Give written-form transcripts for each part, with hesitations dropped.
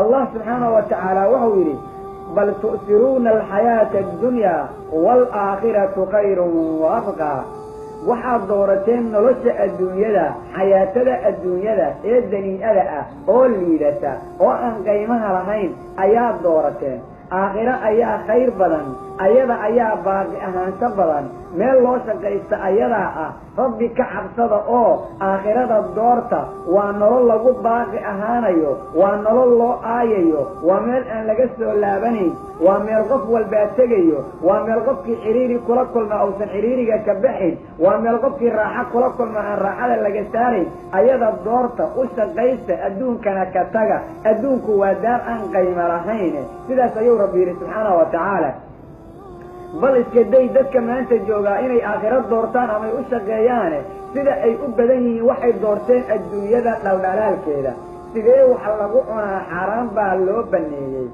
الله سبحانه وتعالى وحويري بل تؤثرون الحياة الدنيا والآخرة خير وأبقى waxaad doorateen nolosha adduunyada xayaatada adduunyada ee danii'ada ah oo liidata oo aan qiimaha lahayn ayaad doorateen aakhiro ayaa khayr badan ayada ayaa baaqi ahaansho badan meel loo shaqaysta ayadaa ah rabbi ka cabsada oo aakhirada doorta waa nolol lagu baaqi ahaanayo waa nolol loo aayayo waa meel aan laga soo laabanayn waa meel qof walbaa tegayo waa meel qofkii xiriiri kula kulma uusan xiriiriga ka baxayn waa meel qofkii raaxo kula kulma aan raaxada laga saarayn ayada doorta u shaqaysta adduunkana ka taga adduunku waa daar aan qiimo lahayn sidaas ayuu rabbi yidhi subxaanahu wa tacaala bal iska day dadka maanta joogaa inay aakhiro doortaan amay u shaqeeyaane sida ay u badan yihiin waxay doorteen adduunyada dhaldhalaalkeeda sidee waxa lagu cunaa xaaraan baa loo baneeyey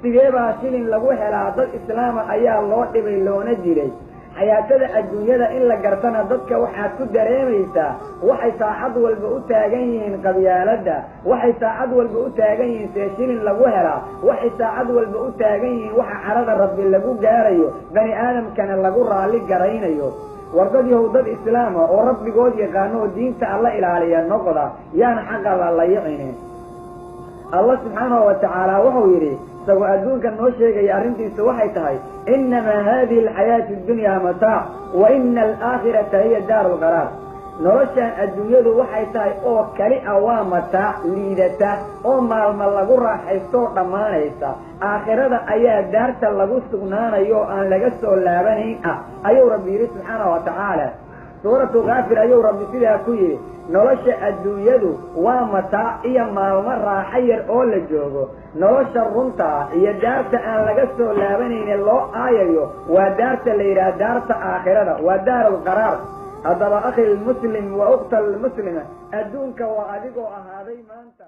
sidee baa shilin lagu helaa dad islaama ayaa loo dhibay loona jiray xayaatada adduunyada in la gartana dadka waxaad ku dareemaysaa waxay saacad walba u taagan yihiin qabyaaladda waxay saacad walba u taagan yihiin see shilin lagu helaa waxay saacad walba u taagan yihiin waxa carada rabbi lagu gaarayo bani aadamkana lagu raalli garaynayo wardad yahow dad islaama oo rabbigood yaqaano oo diinta alla ilaaliya noqda yaana xaqa la layicine allah subxaanahu wa tacaala wuxuu yidhi isagoo adduunka noo sheegaya arrintiisa waxay tahay innamaa haadihi alxayaatu addunyaa mataac wa ina alaakhirata hiya daaru lqaraar noloshaan adduunyadu waxay tahay oo kali a waa mataac liidata oo maalma lagu raaxaystoo dhammaanaysa aakhirada ayaa daarta lagu sugnaanayo oo aan laga soo laabanayn ah ayuu rabbi yidhi subxaanahu wa tacaala suuratu kaafir ayuu rabbi sidaa ku yidhi nolosha adduunyadu waa mataac iyo maalmo raaxo yar oo la joogo nolosha runta ah iyo daarta aan laga soo laabanayne loo aayayo waa daarta la yidhaha daarta aakhirada waa daarulqaraar haddaba akhi lmuslim wa ukhta almuslima adduunka waa adigoo ahaaday maanta